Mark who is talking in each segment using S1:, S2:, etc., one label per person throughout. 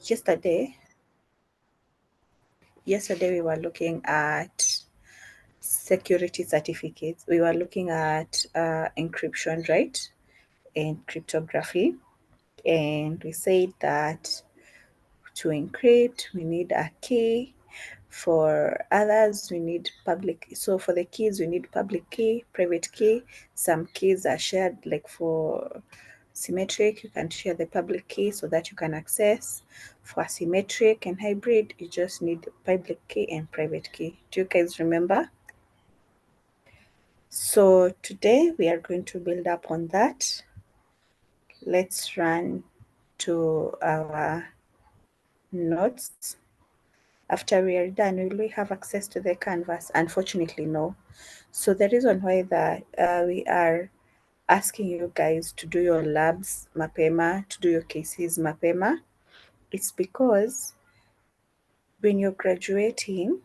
S1: yesterday we were looking at security certificates. We were looking at encryption, right? And cryptography. And we said that to encrypt, we need a key. For others, we need public. So for the keys, we need public key, private key. Some keys are shared, like for symmetric, you can share the public key so that you can access. For asymmetric and hybrid, you just need public key and private key. Do you guys remember? So today we are going to build up on that. Let's run to our notes. After we are done, will we have access to the canvas? Unfortunately, no. So the reason why that we are asking you guys to do your labs mapema, to do your cases mapema, it's because when you're graduating,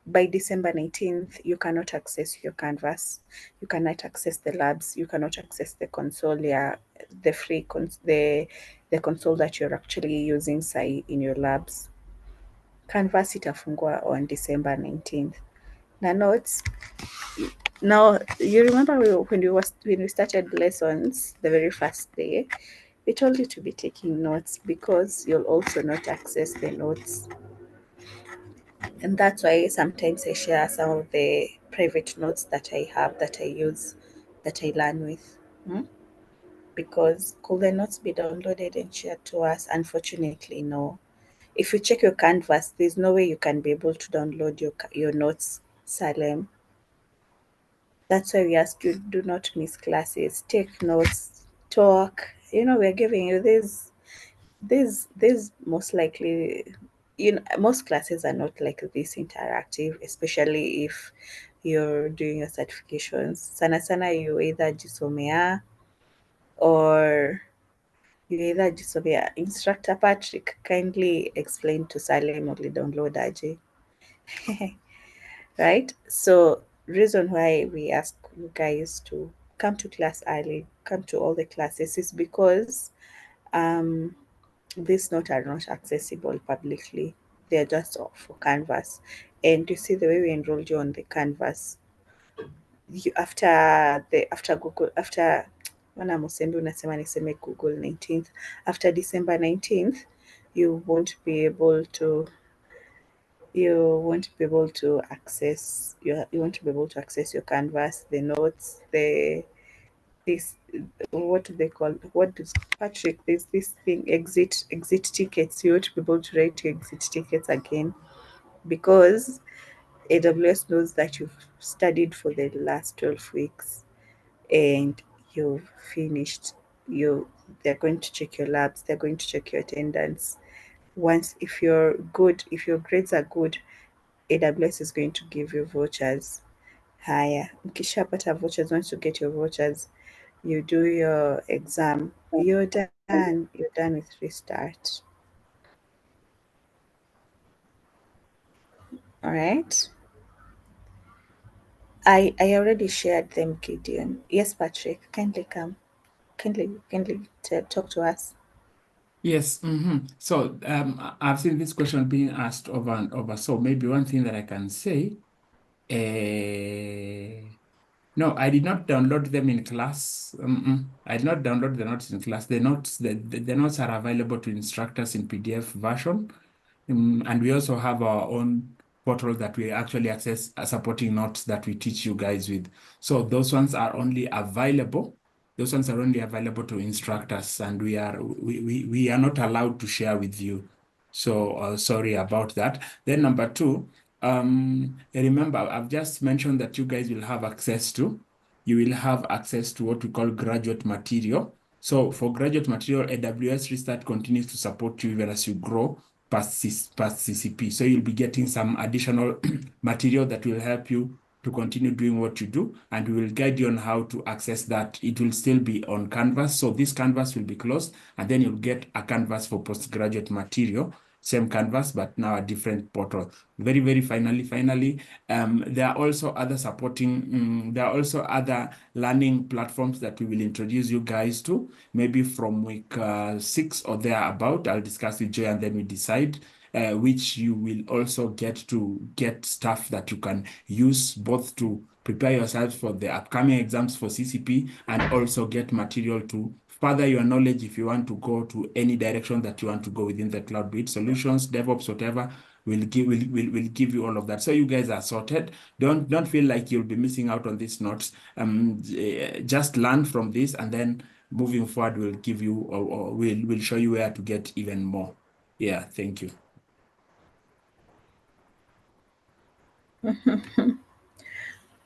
S1: by December 19th, you cannot access your canvas. You cannot access the labs. You cannot access the console, the free the console that you're actually using, say, in your labs. Canvas itafungwa on December 19th. Now notes. Now you remember when we started lessons the very first day, we told you to be taking notes because you'll also not access the notes. And that's why sometimes I share some of the private notes that I have, that I use, that I learn with. Because could the notes be downloaded and shared to us? Unfortunately, no. If you check your canvas, there's no way you can be able to download your notes, Salem. That's why we ask you, do not miss classes, take notes, talk. We're giving you this most likely, most classes are not like this interactive, especially if you're doing your certifications. Sana you either jisomea or Instructor Patrick, kindly explain to Salem or download aje. Right? So reason why we ask you guys to come to class early, come to all the classes, is because these notes are not accessible publicly. They're just for Canvas. And you see the way we enrolled you on the Canvas, after Google, after wana Musembi unasema niseme Google 19th, after December 19th, you won't be able to access your Canvas, the notes, this what do they call, what does Patrick, there's this thing, exit tickets. You won't be able to write your exit tickets again because AWS knows that you've studied for the last 12 weeks and you've finished. They're going to check your labs, they're going to check your attendance. If your grades are good, AWS is going to give you vouchers. Haya, mkishapata vouchers, once you get your vouchers, you do your exam, you're done with Restart. All right. I already shared them, Gideon. Yes, Patrick, kindly come. Kindly talk to us.
S2: Yes. So I've seen this question being asked over and over. So maybe one thing that I can say, no, I did not download them in class. I did not download the notes in class. The notes are available to instructors in PDF version. And we also have our own portal that we actually access supporting notes that we teach you guys with. So those ones are only available. Those ones are only available to instructors, and we are not allowed to share with you. So sorry about that. Then number two, remember, I've just mentioned that you guys will have access to what we call graduate material. So for graduate material, AWS Restart continues to support you even as you grow past CCP. So you'll be getting some additional material that will help you to continue doing what you do, and we will guide you on how to access that. It will still be on Canvas. So this Canvas will be closed, and then you'll get a Canvas for postgraduate material. same canvas, but now a different portal. Very, very finally, there are also other there are also other learning platforms that we will introduce you guys to, maybe from week 6 or thereabout. I'll discuss with Joy and then we decide. Which you will also get stuff that you can use both to prepare yourselves for the upcoming exams for CCP and also get material to further your knowledge if you want to go to any direction that you want to go within the cloud, be it solutions, DevOps, whatever. We'll give you all of that. So you guys are sorted. Don't feel like you'll be missing out on these notes. Just learn from this, and then moving forward, we'll give you or we'll show you where to get even more. Yeah, thank you.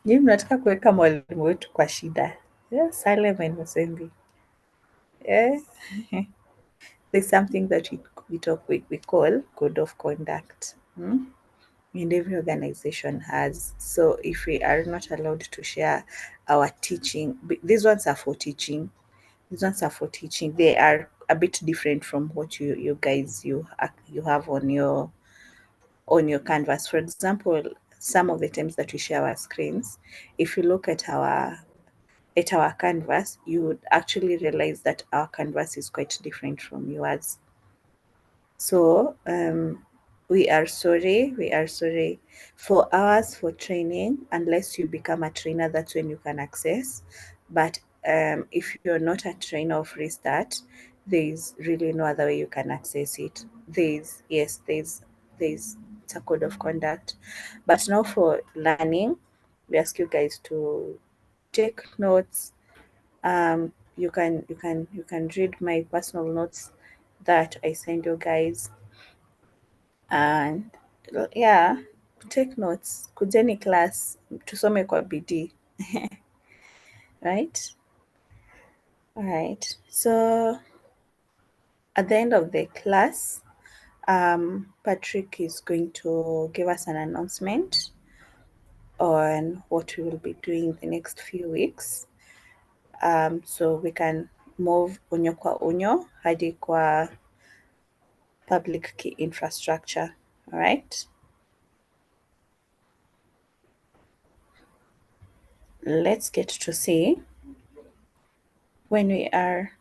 S1: Nyinyi mnataka kuweka mwalimu wetu kwa shida. Yeah, Salem and Musembi. Yeah. There's something that we call code of conduct. And every organization has. So if we are not allowed to share our teaching, these ones are for teaching. These ones are for teaching. They are a bit different from what you guys you have on your canvas. For example, some of the times that we share our screens, if you look at our canvas, you would actually realize that our canvas is quite different from yours. So we are sorry for hours for training. Unless you become a trainer, that's when you can access. But if you're not a trainer of Restart, there's really no other way you can access it. There's it's a code of conduct. But now for learning, we ask you guys to take notes. You can read my personal notes that I send you guys, and yeah, take notes. Kujeni class, tusome kwa bidii. Right? All right. So at the end of the class, Patrick is going to give us an announcement on what we will be doing the next few weeks. So we can move unyo kwa unyo hadi kwa public key infrastructure. All right. Let's get to see when we are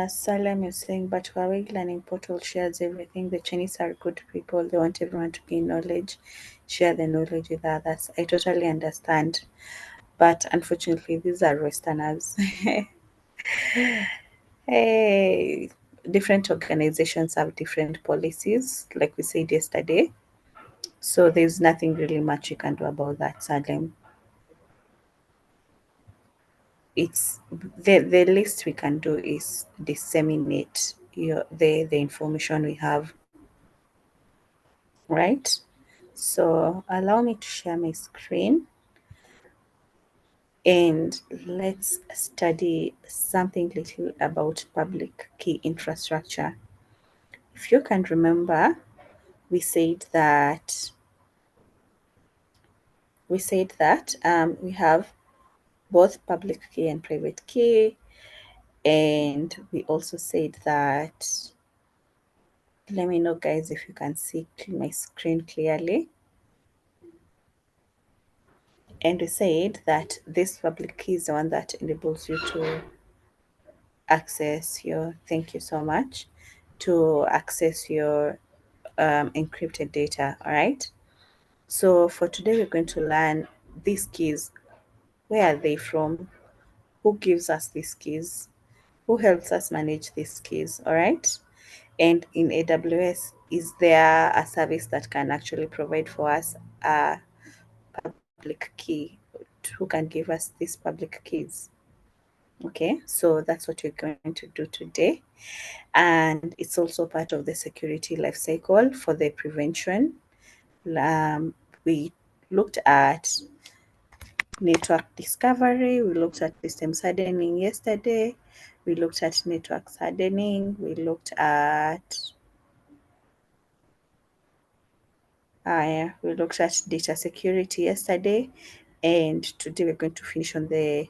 S1: Salem is saying, but Huawei Learning Portal shares everything. The Chinese are good people. They want everyone to gain knowledge, share the knowledge with others. I totally understand. But unfortunately, these are Westerners. Hey, different organizations have different policies, like we said yesterday. So there's nothing really much you can do about that, Salem. It's the least we can do is disseminate the information we have, right? So allow me to share my screen and let's study something little about public key infrastructure. If you can remember, we said that we have both public key and private key, and we also said that, let me know guys if you can see my screen clearly. And we said that this public key is the one that enables you to access your, thank you so much, to access your encrypted data. All right. So for today, we're going to learn these keys. Where are they from? Who gives us these keys? Who helps us manage these keys? All right. And in AWS, is there a service that can actually provide for us a public key? Who can give us these public keys? Okay, so that's what we're going to do today. And it's also part of the security life cycle for the prevention. We looked at network discovery, we looked at systems hardening yesterday, we looked at networks hardening, we looked at data security yesterday, and today we're going to finish on the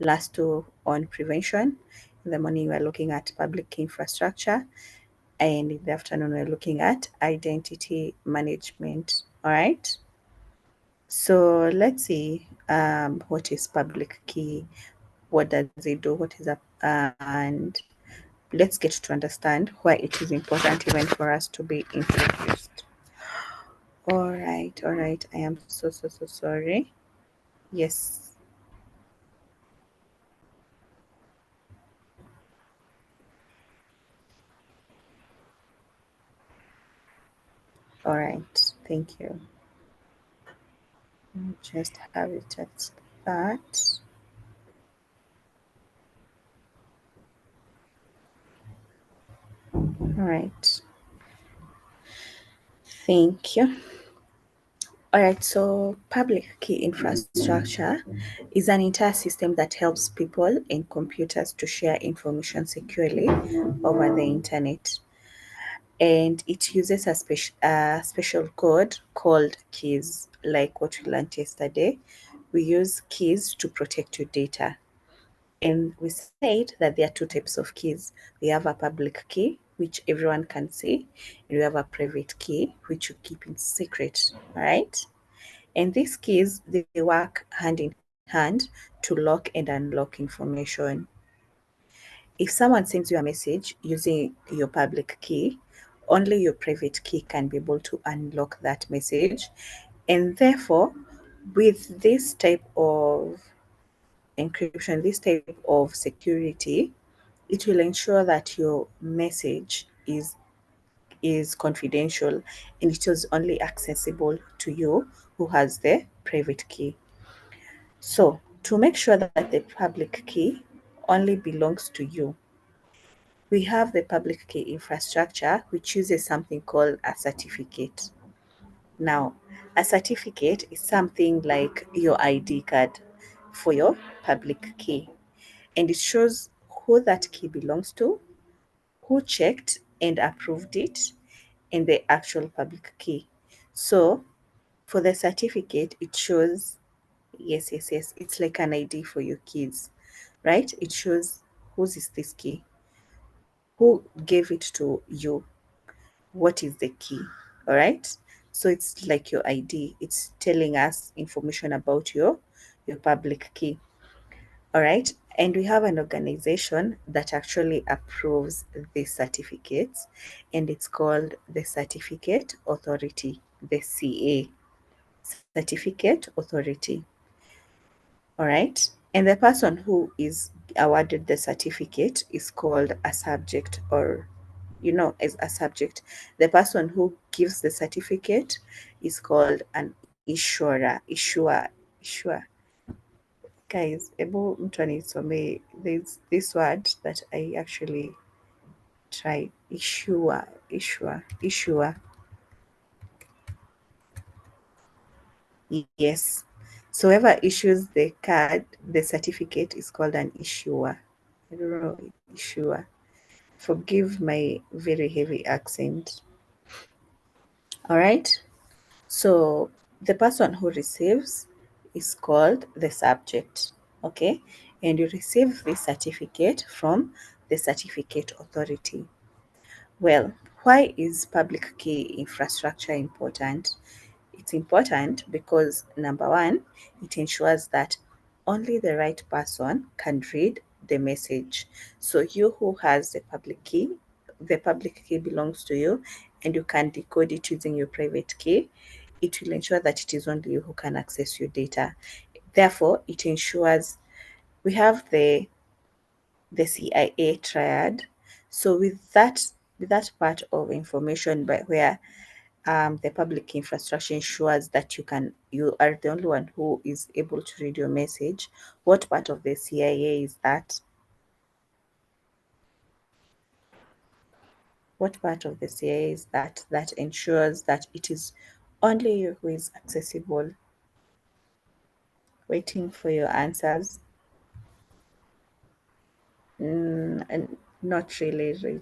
S1: last two on prevention. In the morning, we're looking at public key infrastructure, and in the afternoon, we're looking at identity management. All right. So let's see what is public key, what does it do, what is up, and let's get to understand why it is important even for us to be introduced. All right, I am so sorry. Yes. All right, thank you. Just have it at that. All right. Thank you. All right, so public key infrastructure is an entire system that helps people and computers to share information securely over the internet. And it uses a special code called keys, like what we learned yesterday. We use keys to protect your data. And we said that there are two types of keys. We have a public key, which everyone can see, and we have a private key, which you keep in secret, all right? And these keys, they work hand in hand to lock and unlock information. If someone sends you a message using your public key, only your private key can be able to unlock that message. And therefore, with this type of encryption, this type of security, it will ensure that your message is confidential and it is only accessible to you who has the private key. So, to make sure that the public key only belongs to you, we have the public key infrastructure, which uses something called a certificate. Now, a certificate is something like your ID card for your public key, and it shows who that key belongs to, who checked and approved it, and the actual public key. So, for the certificate, it shows, yes, it's like an ID for your keys, right? It shows whose is this key, who gave it to you, what is the key, all right? So it's like your ID, it's telling us information about your public key, all right? And we have an organization that actually approves these certificates, and it's called the Certificate Authority, the CA, Certificate Authority, all right? And the person who is awarded the certificate is called a subject, or as a subject. The person who gives the certificate is called an issuer. Guys, able mtu anisomee, there's this word that I actually tried. Issuer. Yes. So whoever issues the card, the certificate is called an issuer. I don't know, issuer. Forgive my very heavy accent. All right. So the person who receives is called the subject, okay? And you receive this certificate from the certificate authority. Well, why is public key infrastructure important? It's important because number one, it ensures that only the right person can read the message. So you who has the public key belongs to you and you can decode it using your private key. It will ensure that it is only you who can access your data. Therefore, it ensures we have the CIA triad. So with that part of information by where the public infrastructure ensures that you are the only one who is able to read your message. What part of the CIA is that? What part of the CIA is that ensures that it is only you who is accessible? Waiting for your answers. And not really.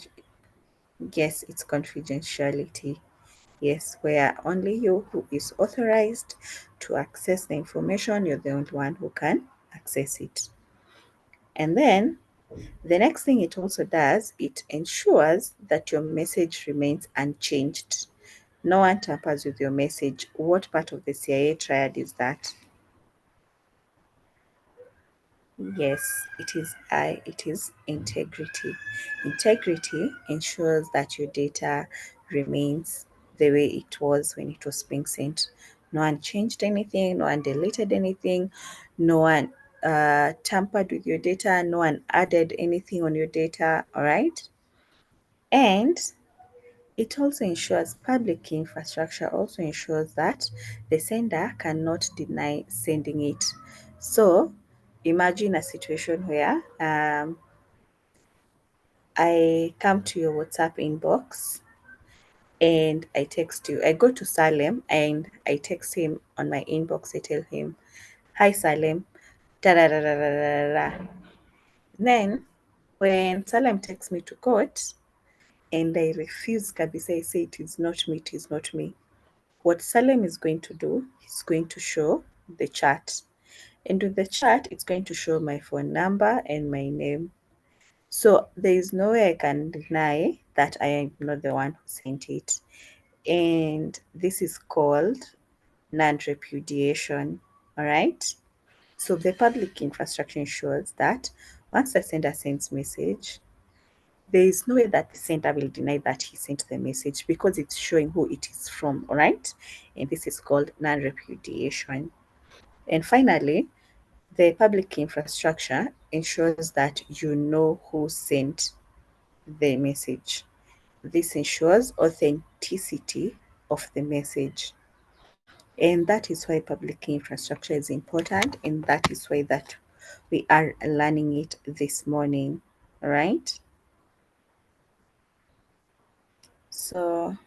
S1: Yes, it's confidentiality. Yes, where only you who is authorized to access the information, you're the only one who can access it. And then the next thing it also does, it ensures that your message remains unchanged. No one tampers with your message. What part of the CIA triad is that? Yes, it is integrity. Integrity ensures that your data remains the way it was when it was being sent. No one changed anything, no one deleted anything, no one tampered with your data, no one added anything on your data, all right? And it also ensures public key infrastructure also ensures that the sender cannot deny sending it. So imagine a situation where I come to your WhatsApp inbox and I text you. I go to Salem and I text him on my inbox. I tell him, "Hi Salem, da da da da da da da." Then when Salem takes me to court and I refuse kabisa, I say it is not me, it is not me. What Salem is going to do, he's going to show the chat. And with the chat, it's going to show my phone number and my name. So there is no way I can deny that I am not the one who sent it. And this is called non-repudiation. All right. So the public infrastructure ensures that once the sender sends message, there is no way that the sender will deny that he sent the message because it's showing who it is from. All right. And this is called non-repudiation. And finally, the public infrastructure ensures that you know who sent the message. This ensures authenticity of the message. And that is why public infrastructure is important, and that is why that we are learning it this morning. All right. So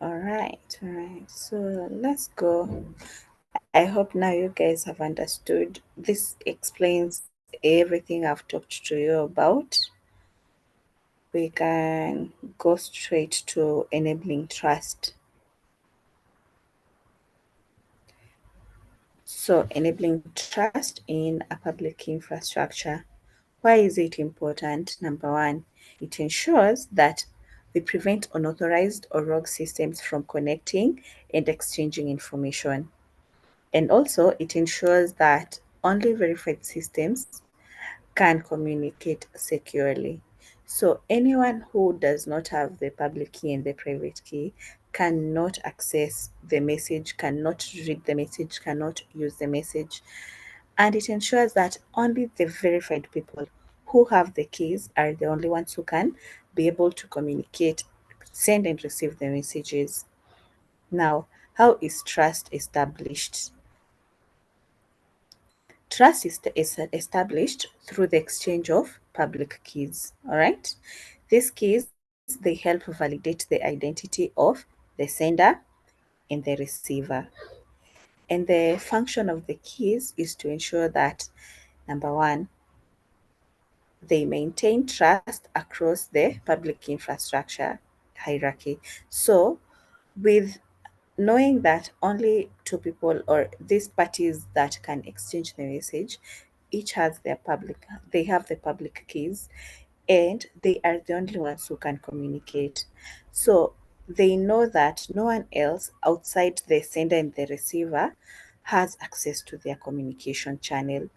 S1: all right, all right. So let's go. I hope now you guys have understood. This explains everything I've talked to you about. We can go straight to enabling trust. So, enabling trust in a public infrastructure. Why is it important? Number one, it ensures that we prevent unauthorized or rogue systems from connecting and exchanging information. And also, it ensures that only verified systems can communicate securely. So anyone who does not have the public key and the private key cannot access the message, cannot read the message, cannot use the message. And it ensures that only the verified people who have the keys are the only ones who can be able to communicate, send and receive the messages. Now, how is trust established? Trust is established through the exchange of public keys. All right. These keys, they help validate the identity of the sender and the receiver. And the function of the keys is to ensure that, number one, they maintain trust across the public infrastructure hierarchy. So, with knowing that only two people or these parties that can exchange the message each has their public they have the public keys and they are the only ones who can communicate. So they know that no one else outside the sender and the receiver has access to their communication channel.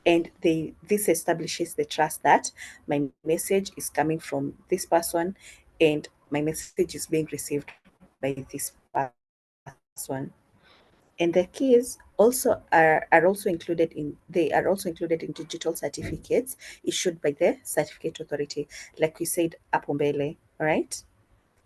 S1: And this establishes the trust that my message is coming from this person and my message is being received by this person. And the keys are also included in they are also included in digital certificates issued by the certificate authority, like we said Apombele, right?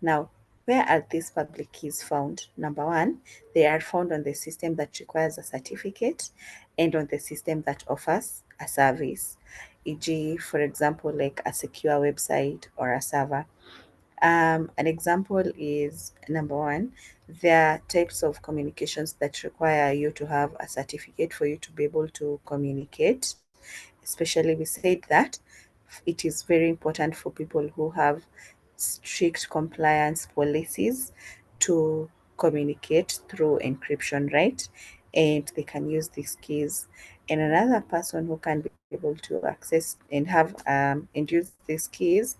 S1: Now, where are these public keys found? Number one, they are found on the system that requires a certificate and on the system that offers a service, e.g., for example, like a secure website or a server. An example is number one, there are types of communications that require you to have a certificate for you to be able to communicate. Especially, we said that it is very important for people who have strict compliance policies to communicate through encryption, right? And they can use these keys. And another person who can be able to access and have and use these keys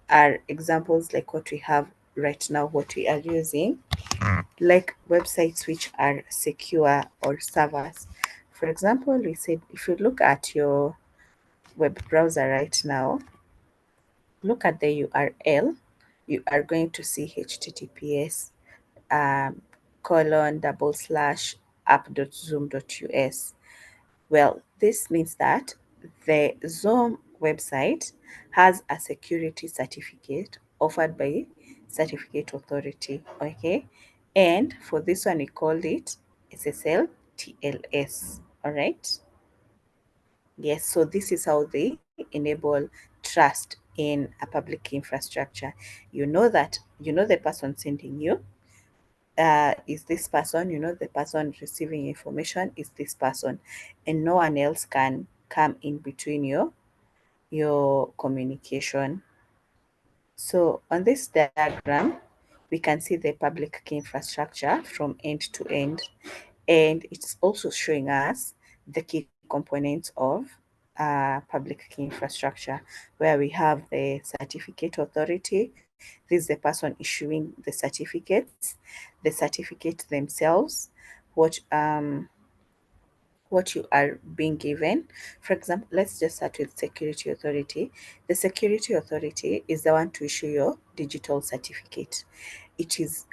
S1: are examples like what we have right now, what we are using, like websites which are secure or servers. For example, we said if you look at your web browser right now, look at the URL, you are going to see HTTPS colon double slash app.zoom.us. Well, this means that the Zoom website has a security certificate offered by Certificate Authority. Okay. And for this one, we called it SSL TLS. All right. Yes. So this is how they enable trust in a public infrastructure. You know the person sending you is this person, the person receiving information is this person, and no one else can come in between your communication. So on this diagram, we can see the public key infrastructure from end to end, and it's also showing us the key components of public key infrastructure, where we have the certificate authority. This is the person issuing the certificates, the certificate themselves, what what you are being given. For example, let's just start with security authority. The security authority is the one to issue your digital certificate. It is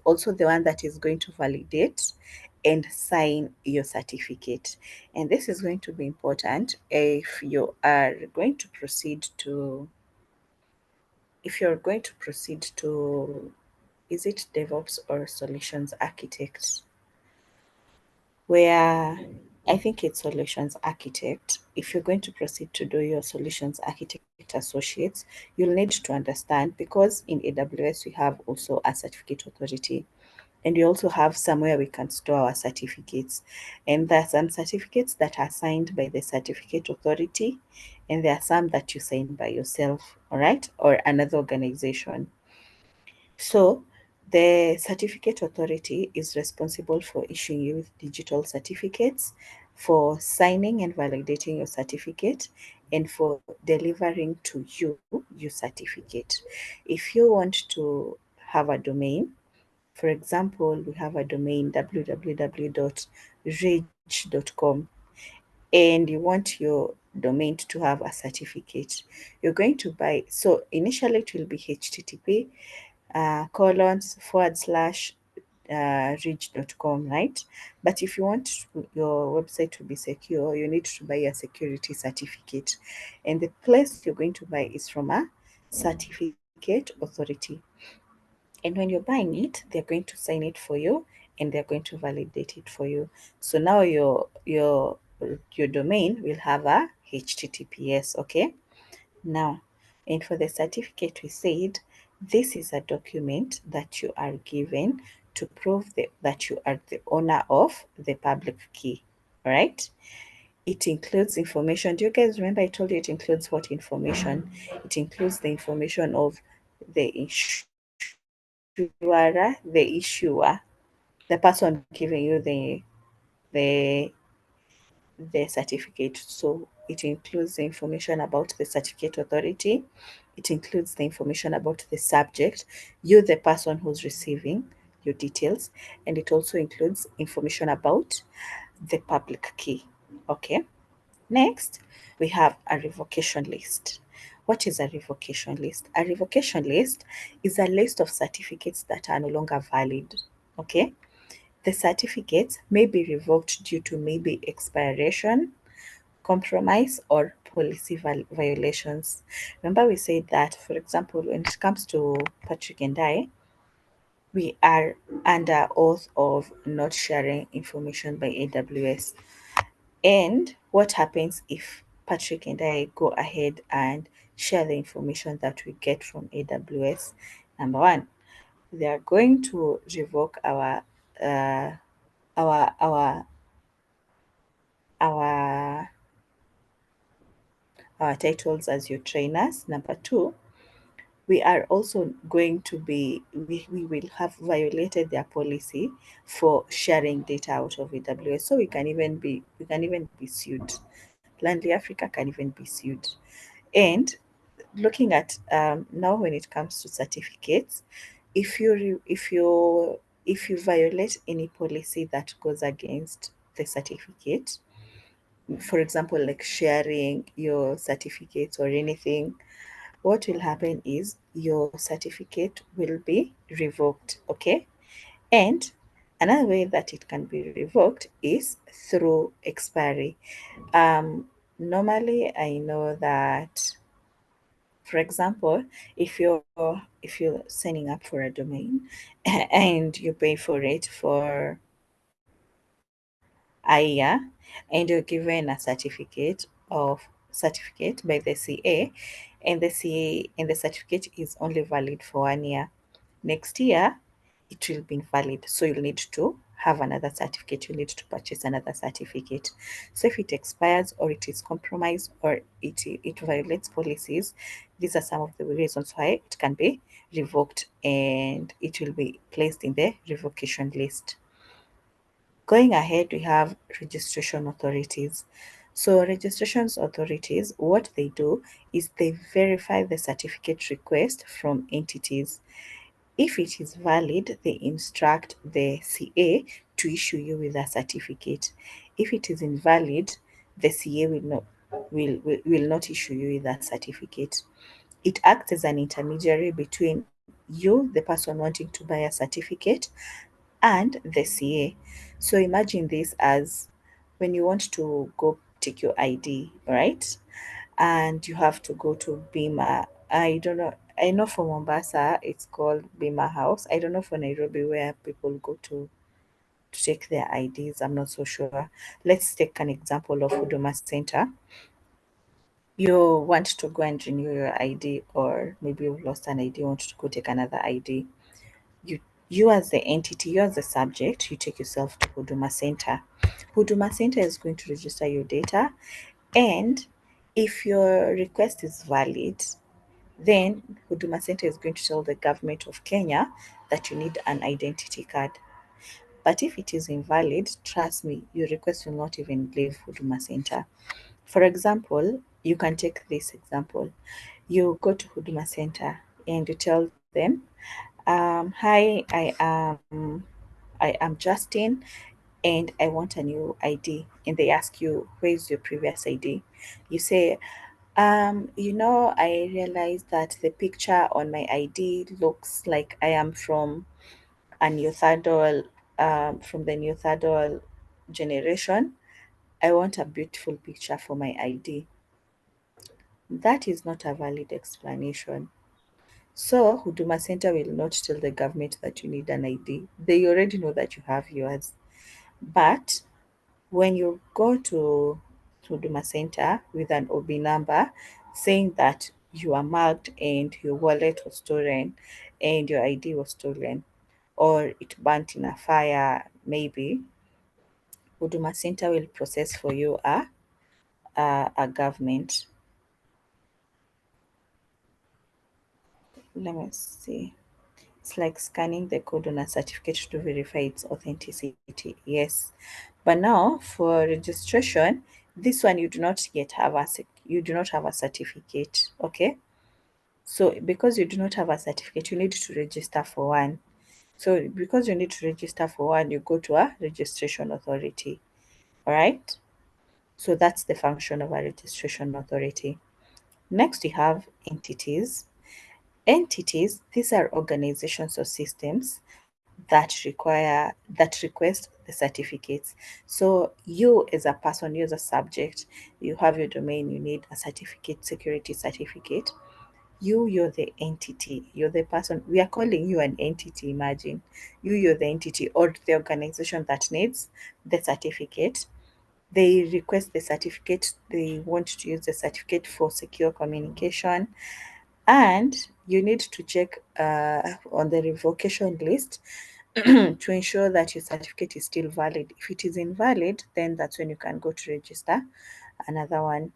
S1: also the one that is going to validate and sign your certificate. And this is going to be important if you are going to proceed to if you're going to proceed to, is it DevOps or solutions architect? Where I think it's solutions architect. If you're going to proceed to do your solutions architect associates, you'll need to understand, because in AWS we have also a certificate authority, and we also have somewhere we can store our certificates. And there are some certificates that are signed by the certificate authority, and there are some that you sign by yourself, all right, or another organization. So the certificate authority is responsible for issuing you with digital certificates, for signing and validating your certificate, and for delivering to you your certificate. If you want to have a domain, for example, we have a domain www.ridge.com, and you want your domain to have a certificate, you're going to buy. So initially it will be HTTP colons forward slash reach.com, right? But if you want your website to be secure, you need to buy a security certificate. And the place you're going to buy is from a certificate authority. And when you're buying it, they're going to sign it for you, and they're going to validate it for you. So now your domain will have a HTTPS, okay? Now, and for the certificate, we said this is a document that you are given to prove that you are the owner of the public key, right? It includes information. Do you guys remember I told you it includes what information? It includes the information of the the issuer, the person giving you the the certificate. So it includes the information about the certificate authority. It includes the information about the subject, you, the person who's receiving your details, and it also includes information about the public key. Okay. Next, we have a revocation list. What is a revocation list? A revocation list is a list of certificates that are no longer valid. Okay. The certificates may be revoked due to maybe expiration, compromise, or policy violations. Remember, we said that, for example, when it comes to Patrick and I, we are under oath of not sharing information by AWS. And what happens if Patrick and I go ahead and share the information that we get from AWS. Number one, they are going to revoke uh, our our our our titles as your trainers. Number two, we are also going to be we will have violated their policy for sharing data out of AWS. So we can even be sued. Landly Africa can even be sued. And looking at now when it comes to certificates, if you violate any policy that goes against the certificate, for example, like sharing your certificates or anything, what will happen is your certificate will be revoked. Okay. And another way that it can be revoked is through expiry. Normally I know that, for example, if you're signing up for a domain and you pay for it for a year, and you're given a certificate by the CA, and the certificate is only valid for 1 year. Next year it will be invalid, so you'll need to have another certificate. You need to purchase another certificate. So if it expires or it is compromised or it violates policies, these are some of the reasons why it can be revoked and it will be placed in the revocation list. Going ahead, we have registration authorities. So registrations authorities, what they do is they verify the certificate request from entities. If it is valid, they instruct the CA to issue you with a certificate. If it is invalid, the CA will not issue you with that certificate. It acts as an intermediary between you, the person wanting to buy a certificate, and the CA. So imagine this as when you want to go take your ID, right? And you have to go to Bima. I don't know. I know for Mombasa it's called Bima House. I don't know for Nairobi where people go to take their IDs. I'm not so sure. Let's take an example of Huduma Center. You want to go and renew your ID, or maybe you've lost an ID, you want to go take another ID. You you as the entity, you as the subject, you take yourself to Huduma Center. Huduma Center is going to register your data, and if your request is valid, then Huduma Center is going to tell the government of Kenya that you need an identity card. But if it is invalid, trust me, your request will not even leave Huduma Center. For example, you can take this example. You go to Huduma Center and you tell them, hi, I am Justin and I want a new ID. And they ask you, where's your previous ID? You say, I realized that the picture on my ID looks like I am a Neothadol, from the Neothadol generation. I want a beautiful picture for my ID. That is not a valid explanation. So Huduma Center will not tell the government that you need an ID. They already know that you have yours. But when you go to Huduma Center with an OB number saying that you are mugged and your wallet was stolen and your ID was stolen, or it burnt in a fire, maybe Huduma Center will process for you a government. Let me see. It's like scanning the code on a certificate to verify its authenticity. Yes. But now for registration, this one you do not have a certificate. Okay. So because you do not have a certificate, you need to register for one. So because you need to register for one, you go to a registration authority. All right. So that's the function of a registration authority. Next, we have entities. Entities, these are organizations or systems that request the certificates. So you as a person, you as a subject, you have your domain, you need a certificate, security certificate. You're the entity, you're the person. We are calling you an entity, imagine. You're the entity or the organization that needs the certificate. they request the certificate, they want to use the certificate for secure communication, and you need to check on the revocation list to ensure that your certificate is still valid. If it is invalid, then that's when you can go to register another one.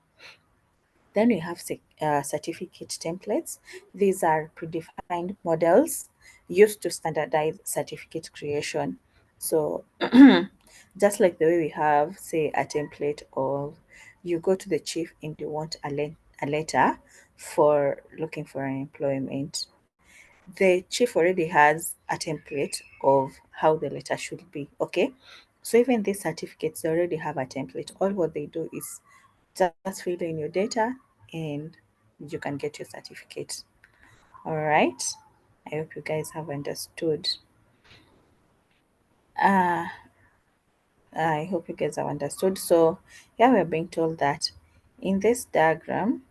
S1: Then we have certificate templates. These are predefined models used to standardize certificate creation. So just like the way we have, say, a template of you go to the chief and you want a letter for looking for an employment. The chief already has a template of how the letter should be. Okay. So even these certificates, they already have a template. All what they do is just fill in your data and you can get your certificate. All right. I hope you guys have understood. Uh, I hope you guys have understood. So here we're being told that in this diagram,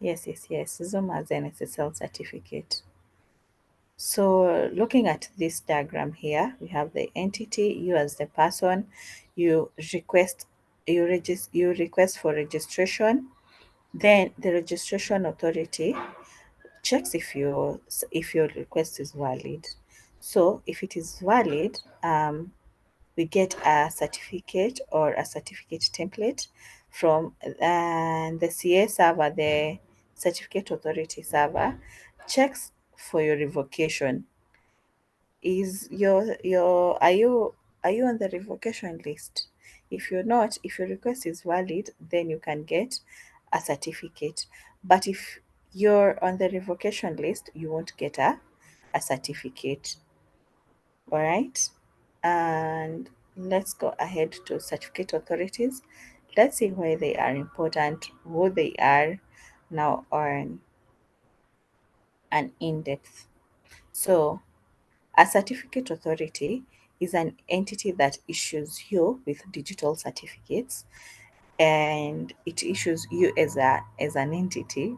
S1: yes, Zoom as an SSL certificate. So looking at this diagram here, we have the entity, you as the person, you request you request for registration. Then the registration authority checks if your request is valid. So if it is valid, we get a certificate or a certificate template from the CA server, the certificate authority server checks for your revocation. Is your are you on the revocation list? If you're not, if your request is valid, then you can get a certificate. But if you're on the revocation list, you won't get a certificate. All right. And let's go ahead to certificate authorities. Let's see why they are important, who they are now on an in-depth. So a certificate authority is an entity that issues you with digital certificates, and it issues you as an entity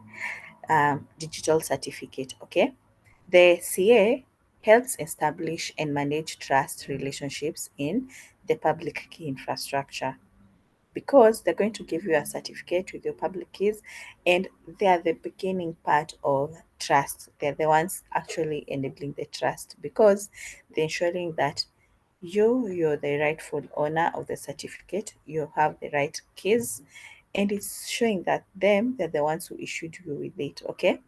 S1: digital certificate. Okay, the CA helps establish and manage trust relationships in the public key infrastructure, because they're going to give you a certificate with your public keys, and they are the beginning part of trust. They're the ones actually enabling the trust, because they're ensuring that you're the rightful owner of the certificate, you have the right keys, and it's showing that they're the ones who issued you with it. Okay.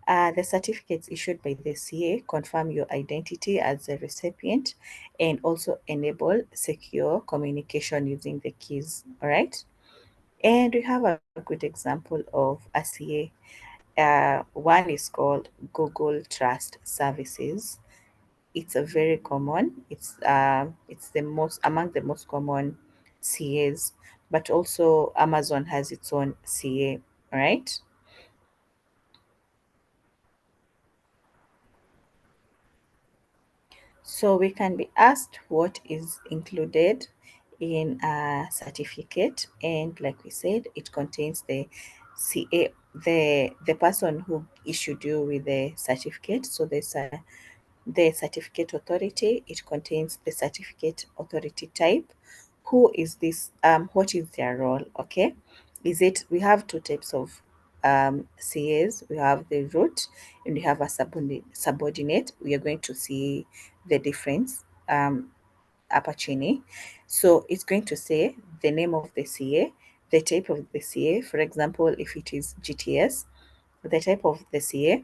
S1: The certificates issued by the CA confirm your identity as a recipient and also enable secure communication using the keys. All right. And we have a good example of a CA. One is called Google Trust Services. It's a very common. It's the most among the most common CAs, but also Amazon has its own CA. All right. So we can be asked what is included in a certificate, and like we said, it contains the CA, the person who issued you with the certificate. So there's the certificate authority. It contains the certificate authority type. Who is this? What is their role? Okay, is it? We have two types of CAs. We have the root and we have a subordinate. We are going to see the difference upper chini. So it's going to say the name of the CA, the type of the CA. For example, if it is GTS, the type of the CA.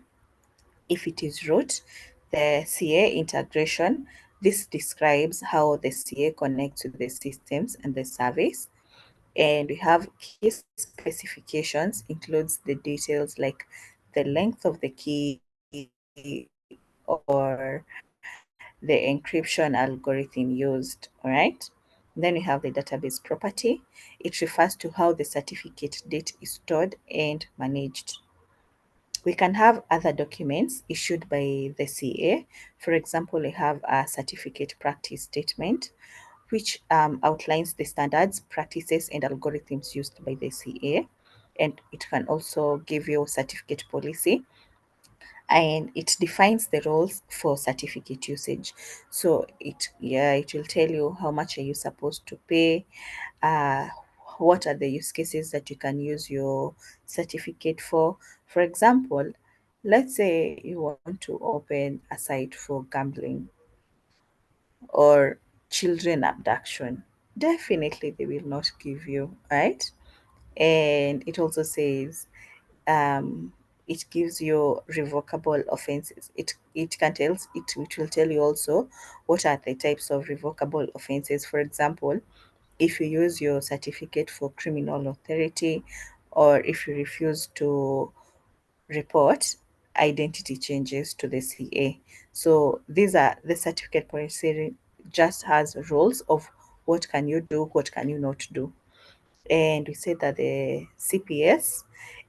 S1: If it is root, the CA integration. This describes how the CA connects to the systems and the service. And we have key specifications, includes the details like the length of the key or the encryption algorithm used. All right. Then we have the database property. It refers to how the certificate date is stored and managed. We can have other documents issued by the CA. For example, we have a certificate practice statement, which outlines the standards, practices, and algorithms used by the CA. And it can also give you certificate policy. and it defines the roles for certificate usage. So it will tell you how much are you supposed to pay, uh, what are the use cases that you can use your certificate for. For example, let's say you want to open a site for gambling or children abduction. Definitely they will not give you, right? And it also says um, it gives you revocable offenses. It will tell you also what are the types of revocable offenses. For example, if you use your certificate for criminal authority, or if you refuse to report identity changes to the CA. So these are the certificate policy just has rules of what can you do, what can you not do. And we said that the CPS,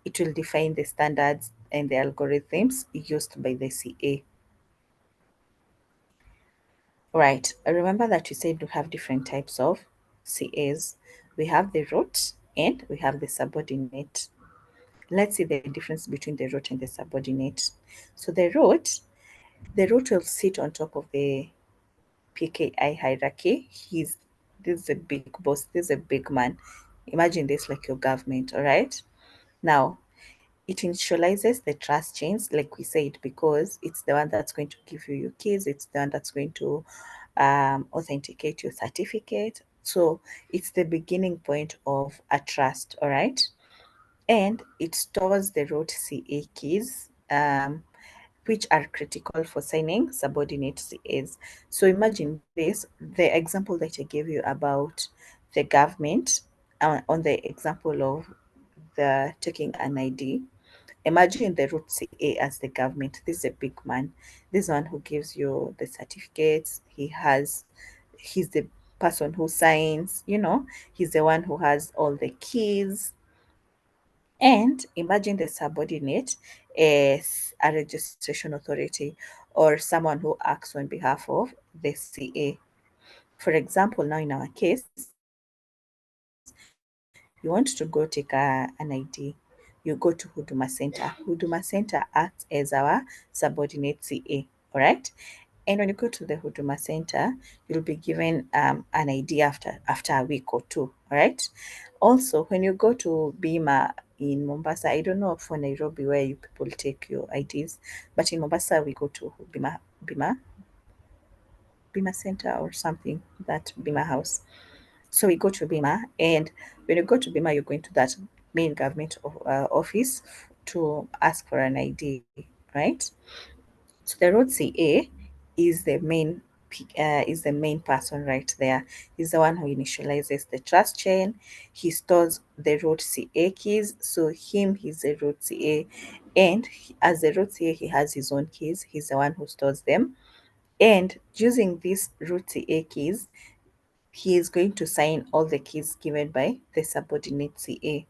S1: it will define the standards and the algorithms used by the CA. Right. Remember that we said we have different types of CAs. We have the root and we have the subordinate. Let's see the difference between the root and the subordinate. So the root will sit on top of the PKI hierarchy. This is a big boss, this is a big man. Imagine this like your government, all right? Now, it initializes the trust chains, like we said, because it's the one that's going to give you your keys, it's the one that's going to authenticate your certificate. So it's the beginning point of a trust, all right? And it stores the root CA keys, which are critical for signing subordinate CAs. So imagine this, the example that I gave you about the government, on the example of the taking an ID. Imagine the root CA as the government. This is a big man. This one who gives you the certificates. He's the person who signs, he's the one who has all the keys. And imagine the subordinate is a registration authority or someone who acts on behalf of the CA. For example, now in our case, you want to go take an ID, you go to Huduma Center. Huduma Center acts as our subordinate CA, all right? And when you go to the Huduma Center, you'll be given an ID after a week or two, all right? Also, when you go to Bima in Mombasa, I don't know for Nairobi where you people take your IDs, but in Mombasa we go to Bima Center or something, that Bima House. So we go to Bima, and when you go to Bima, you're going to that main government office to ask for an ID, right? So the road CA is the main person right there. He's the one who initializes the trust chain. He stores the road CA keys. So he's the road CA, and as the road CA, he has his own keys. He's the one who stores them. And using these root CA keys, he is going to sign all the keys given by the subordinate CA.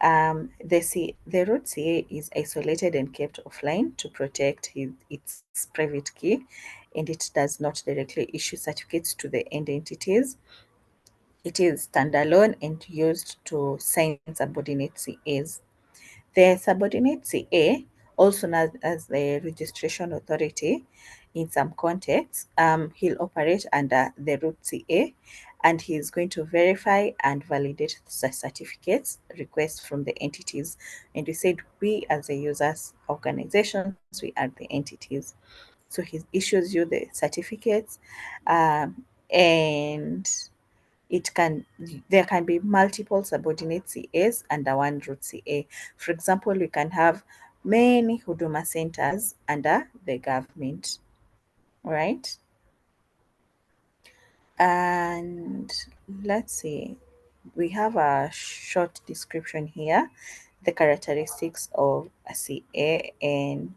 S1: The root CA is isolated and kept offline to protect its private key, and it does not directly issue certificates to the end entities. It is standalone and used to sign subordinate CAs. The subordinate CA, also known as the registration authority, in some contexts, he'll operate under the root CA, and he's going to verify and validate the certificates requests from the entities. And we said we as the users, organizations, we are the entities. So he issues you the certificates, and it can there can be multiple subordinate CAs under one root CA. For example, we can have many Huduma centers under the government, right? And let's see, we have a short description here, the characteristics of a CA and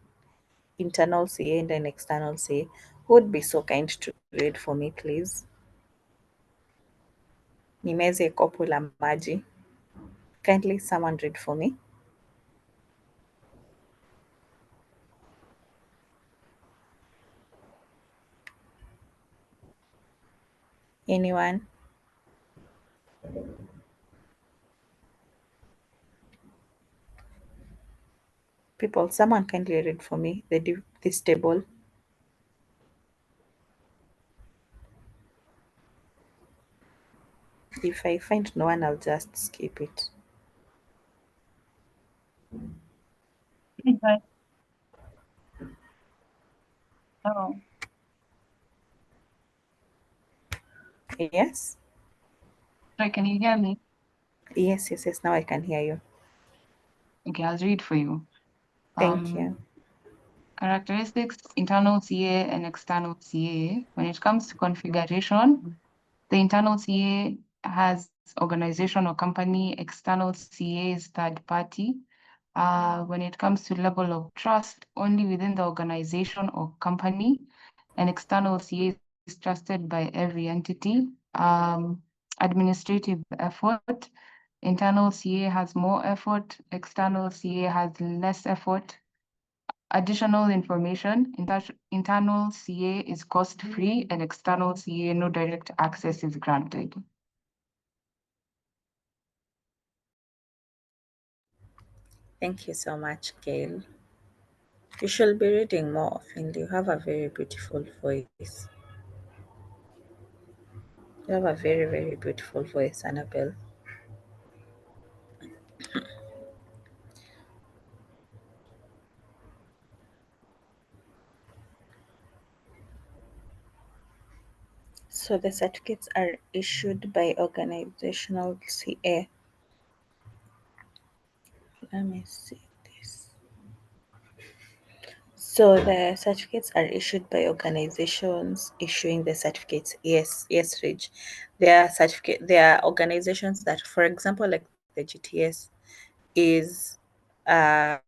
S1: internal CA and an external CA. Who would be so kind to read for me, please? Nimeze kopo la maji. Kindly someone read for me. Anyone? People, someone kindly read for me this table. If I find no one, I'll just skip it.
S3: Okay. Oh,
S1: Yes?
S3: sorry, can you hear me?
S1: Yes, yes, yes. Now I can hear you.
S3: Okay, I'll read for you.
S1: Thank you.
S3: Characteristics, internal CA and external CA. When it comes to configuration, the internal CA has organization or company, external CA is third party. When it comes to level of trust, only within the organization or company, and external CA is trusted by every entity. Administrative effort, internal CA has more effort, external CA has less effort. Additional information, internal CA is cost-free and external CA, no direct access is granted.
S1: Thank you so much, Gail. You should be reading more often. You have a very beautiful voice. You have a very, very beautiful voice, Annabelle. So the certificates are issued by organizational CA. Let me see this. So the certificates are issued by organizations issuing the certificates. Yes, yes, Rich. There are organizations that, for example, like the GTS is an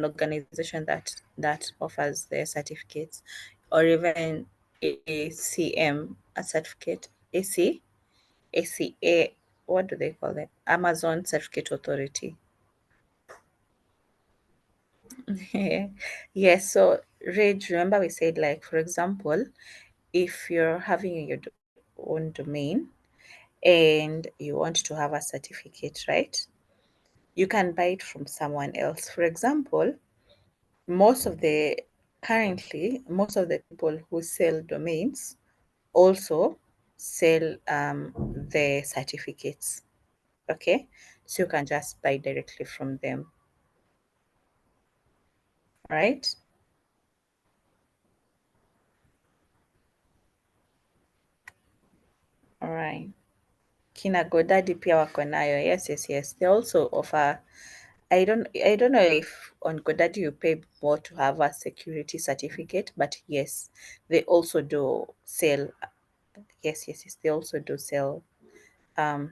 S1: organization that offers the certificates, or even ACM, a certificate, ACA, what do they call it? Amazon Certificate Authority. Yes, so Rage, remember we said, like, for example, if you're having your own domain and you want to have a certificate, right? You can buy it from someone else. For example, currently most of the people who sell domains also sell the certificates. Okay, so you can just buy directly from them, right? All right. Kina Godaddy pia wako nayo. Yes, yes, yes. They also offer, I don't know if on Godaddy you pay more to have a security certificate, but yes, they also do sell. Yes, yes, yes. They also do sell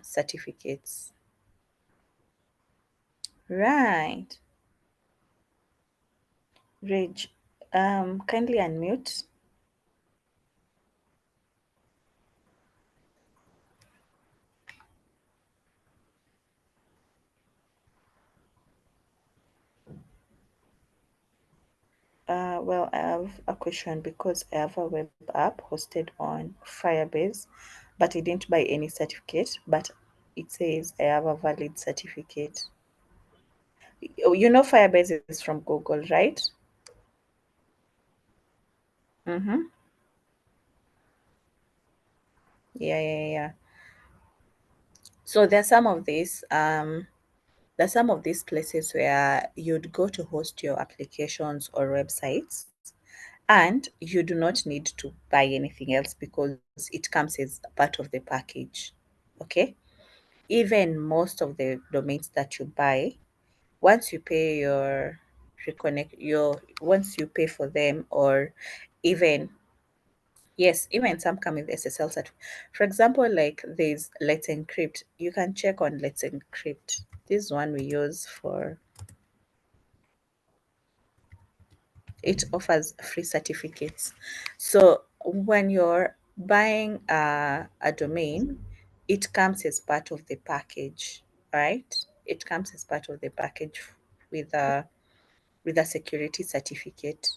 S1: certificates. Right. Rage, kindly unmute. Well, I have a question because I have a web app hosted on Firebase, but I didn't buy any certificate, but it says I have a valid certificate. You know Firebase is from Google, right? Mm-hmm. Yeah, yeah, yeah. So there's some of these places where you'd go to host your applications or websites, and you do not need to buy anything else because it comes as part of the package. Okay? Even most of the domains that you buy, once you pay once you pay for them, or even, yes, even some come with SSL certificate. For example, like there's Let's Encrypt. You can check on Let's Encrypt. This one we use for, it offers free certificates. So when you're buying a domain, it comes as part of the package, right? It comes as part of the package with a security certificate.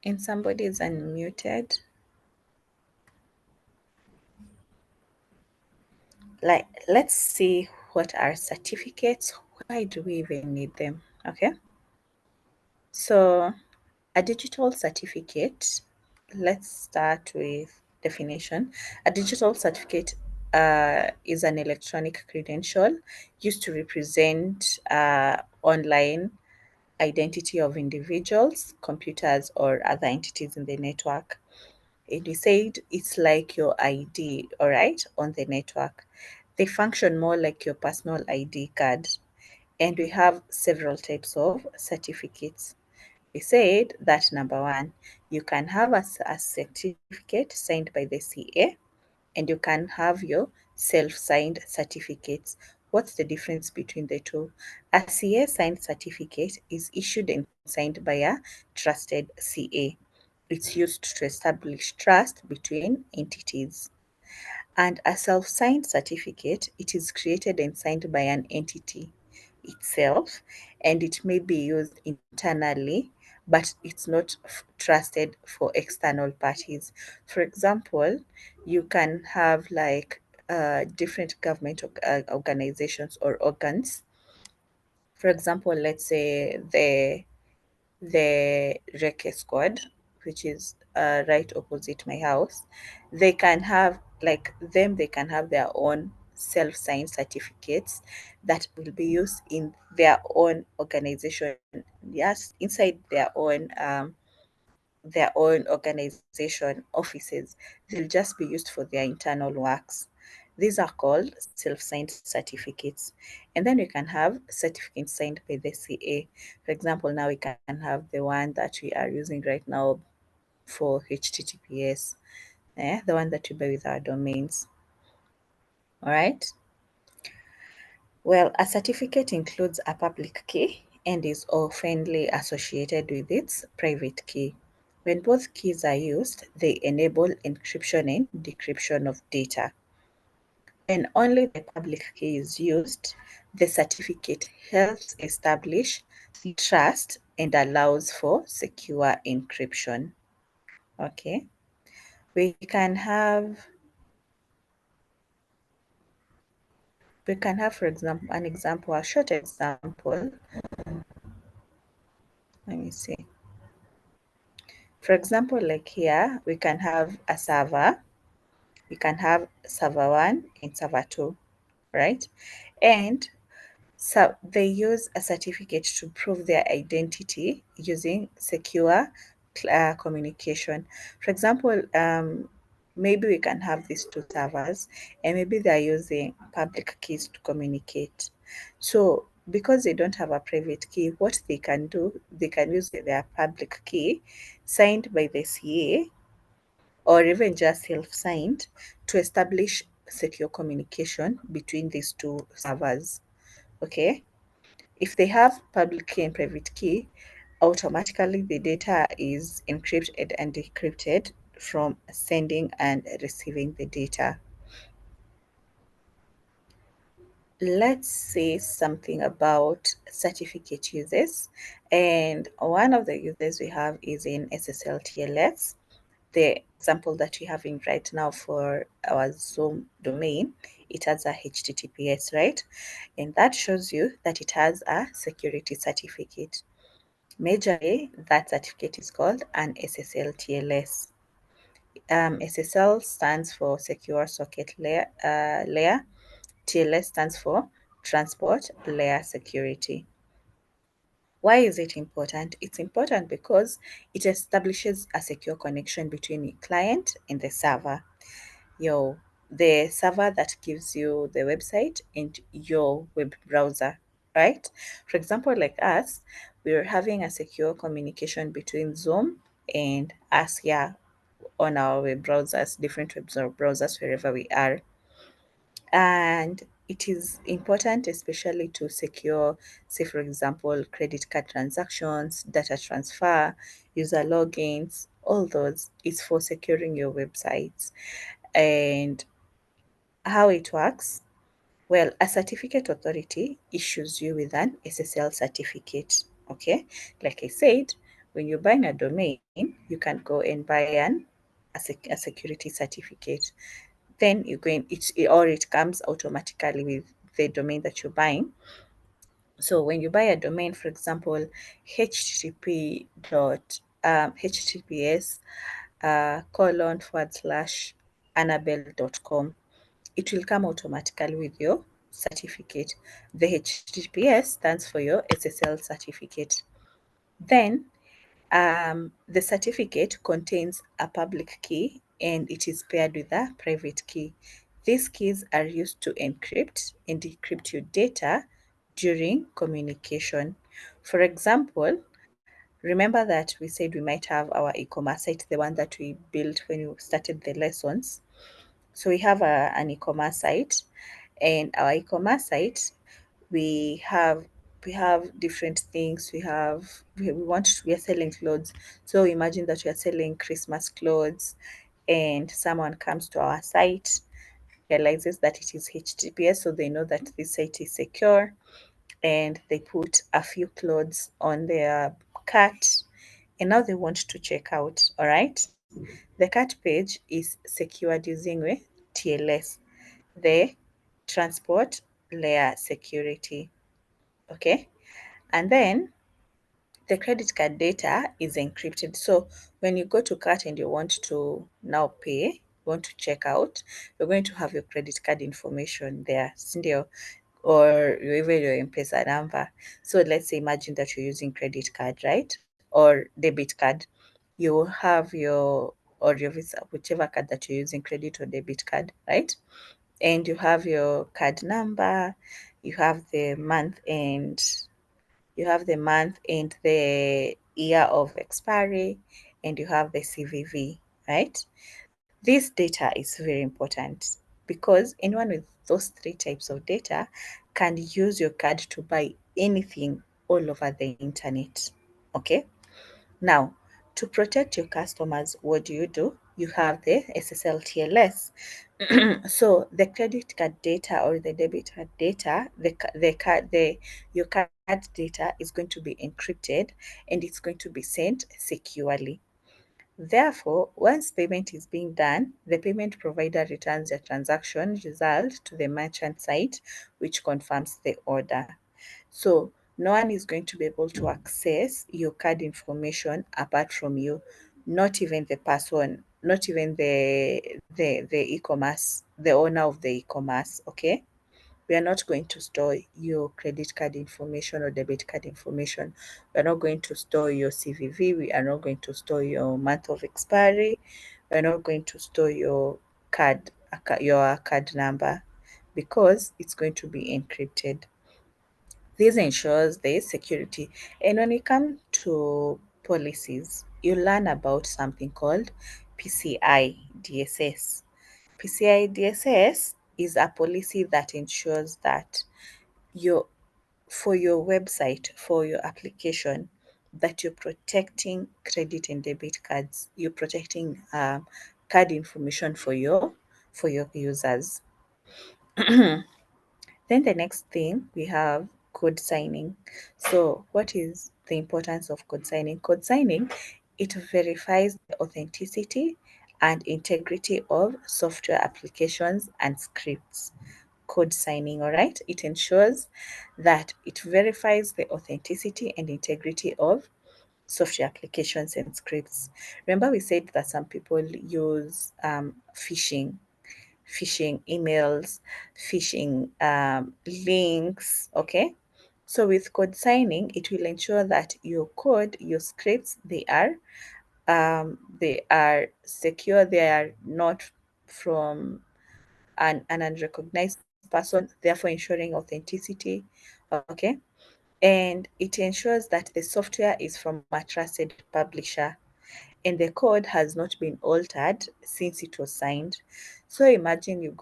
S1: And somebody is unmuted. Like, let's see what are certificates, why do we even need them? Okay. So a digital certificate, let's start with definition. A digital certificate is an electronic credential used to represent online identity of individuals, computers, or other entities in the network. And we said it's like your ID, all right, on the network. They function more like your personal ID card. And we have several types of certificates. We said that number one, you can have a certificate signed by the CA, and you can have your self-signed certificates. What's the difference between the two? A CA signed certificate is issued and signed by a trusted CA. It's used to establish trust between entities. And a self-signed certificate, it is created and signed by an entity itself, and it may be used internally, but it's not trusted for external parties. For example, you can have like different government organizations or organs. For example, let's say the Reke Squad, which is right opposite my house, they can have they can have their own self-signed certificates that will be used in their own organization. Yes, inside their own organization offices. They'll just be used for their internal works. These are called self-signed certificates. And then we can have certificates signed by the CA. For example, now we can have the one that we are using right now for HTTPS, the one that we buy with our domains. All right. Well, a certificate includes a public key and is oftenly associated with its private key. When both keys are used, they enable encryption and decryption of data. When only the public key is used, the certificate helps establish trust and allows for secure encryption. Okay. We can have, for example, a short example. Let me see. For example, like here, we can have a server. We can have server 1 and server 2, right? And so they use a certificate to prove their identity using secure communication. For example, maybe we can have these two servers and maybe they're using public keys to communicate. So because they don't have a private key, what they can do, they can use their public key signed by the CA or even just self-signed to establish secure communication between these two servers. Okay. If they have public key and private key, automatically the data is encrypted and decrypted from sending and receiving the data. Let's say something about certificate uses. And one of the uses we have is in SSL TLS. The example that we're having right now for our Zoom domain, it has a HTTPS, right? And that shows you that it has a security certificate. Majorly, that certificate is called an SSL TLS. SSL stands for Secure Socket Layer. TLS stands for Transport Layer Security. Why is it important? It's important because it establishes a secure connection between the client and the server. The server that gives you the website and your web browser, right? For example, like us, we're having a secure communication between Zoom and us here on our web browsers, different web browsers wherever we are. And it is important, especially to secure, say, for example, credit card transactions, data transfer, user logins, all those is for securing your websites. And how it works? Well, a certificate authority issues you with an SSL certificate. Okay, like I said, when you're buying a domain, you can go and buy a security certificate. Then you go in, it comes automatically with the domain that you're buying. So when you buy a domain, for example, https :/annabelle.com, it will come automatically with your certificate. The HTTPS stands for your SSL certificate. Then the certificate contains a public key and it is paired with a private key. These keys are used to encrypt and decrypt your data during communication. For example, remember that we said we might have our e-commerce site, the one that we built when we started the lessons. So we have an e-commerce site, and our e-commerce site, we have different things. We are selling clothes. So imagine that we are selling Christmas clothes, and someone comes to our site, realizes that it is HTTPS, so they know that this site is secure, and they put a few clothes on their cart, and now they want to check out. All right, the cart page is secured using TLS, the transport layer security. Okay, and then the credit card data is encrypted. So when you go to cart and you want to now pay, want to check out, you're going to have your credit card information there, sindio, or even your M-Pesa number. So let's say, imagine that you're using credit card, right, or debit card. You will have your, or your Visa, whichever card that you're using, credit or debit card, right? And you have your card number, you have the month, and the year of expiry, and you have the CVV, right? This data is very important because anyone with those three types of data can use your card to buy anything all over the internet. Okay? Now, to protect your customers, what do? You have the SSL TLS. So the credit card data or the debit card data, your card data is going to be encrypted and it's going to be sent securely. Therefore, once payment is being done, the payment provider returns the transaction result to the merchant site, which confirms the order. So no one is going to be able to access your card information apart from you, not even the person, not even the e-commerce, the owner of the e-commerce. Okay, we are not going to store your credit card information or debit card information. We are not going to store your CVV. We are not going to store your month of expiry. We are not going to store your card number, because it's going to be encrypted. This ensures the security. And when it comes to policies, you learn about something called PCI DSS. PCI DSS is a policy that ensures that for your website, for your application, that you're protecting credit and debit cards. You're protecting card information for your users. Then the next thing, we have code signing. So what is the importance of code signing? Code signing, it verifies the authenticity and integrity of software applications and scripts. Code signing, all right? It ensures that it verifies the authenticity and integrity of software applications and scripts. Remember, we said that some people use phishing emails, phishing links. Okay, so with code signing, it will ensure that your code, your scripts, they are secure. They are not from an unrecognized person, therefore ensuring authenticity. Okay, and it ensures that the software is from a trusted publisher and the code has not been altered since it was signed. So imagine you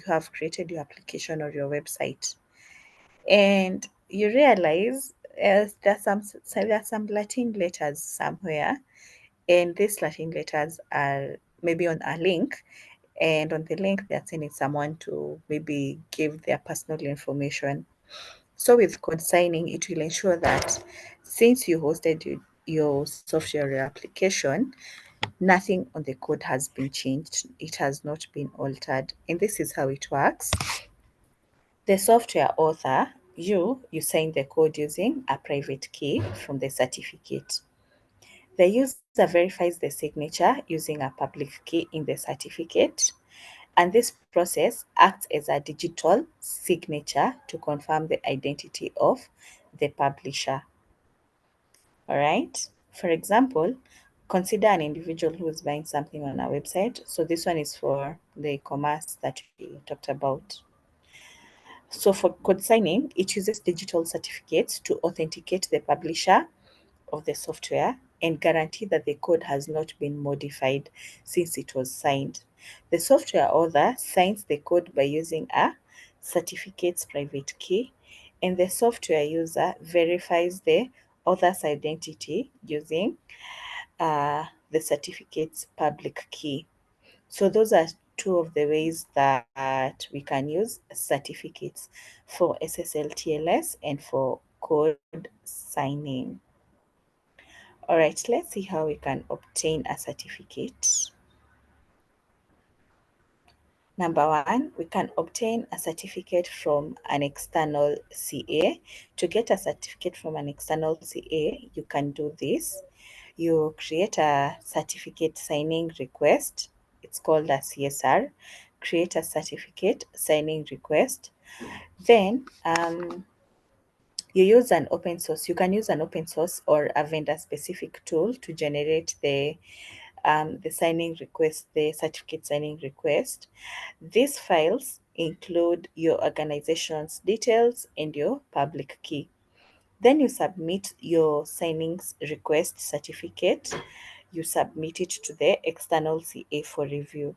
S1: have created your application or your website, and you realize there are some Latin letters somewhere, and these Latin letters are maybe on a link, and on the link they're sending someone to maybe give their personal information. So with code signing, it will ensure that since you hosted your software or your application, nothing on the code has been changed. It has not been altered. And this is how it works. The software author you sign the code using a private key from the certificate. The user verifies the signature using a public key in the certificate, and this process acts as a digital signature to confirm the identity of the publisher. All right. For example, consider an individual who is buying something on our website. So this one is for the e-commerce that we talked about. So for code signing, it uses digital certificates to authenticate the publisher of the software and guarantee that the code has not been modified since it was signed. The software author signs the code by using a certificate's private key, and the software user verifies the author's identity using the certificate's public key. So those are two of the ways that we can use certificates for SSL/TLS and for code signing. All right, let's see how we can obtain a certificate. Number one, we can obtain a certificate from an external CA. To get a certificate from an external CA, you can do this. You create a certificate signing request. It's called a CSR. Create a certificate signing request. Then you use an open source. You can use an open source or a vendor specific tool to generate the signing request, the certificate signing request. These files include your organization's details and your public key. Then you submit your signing request certificate. You submit it to the external CA for review.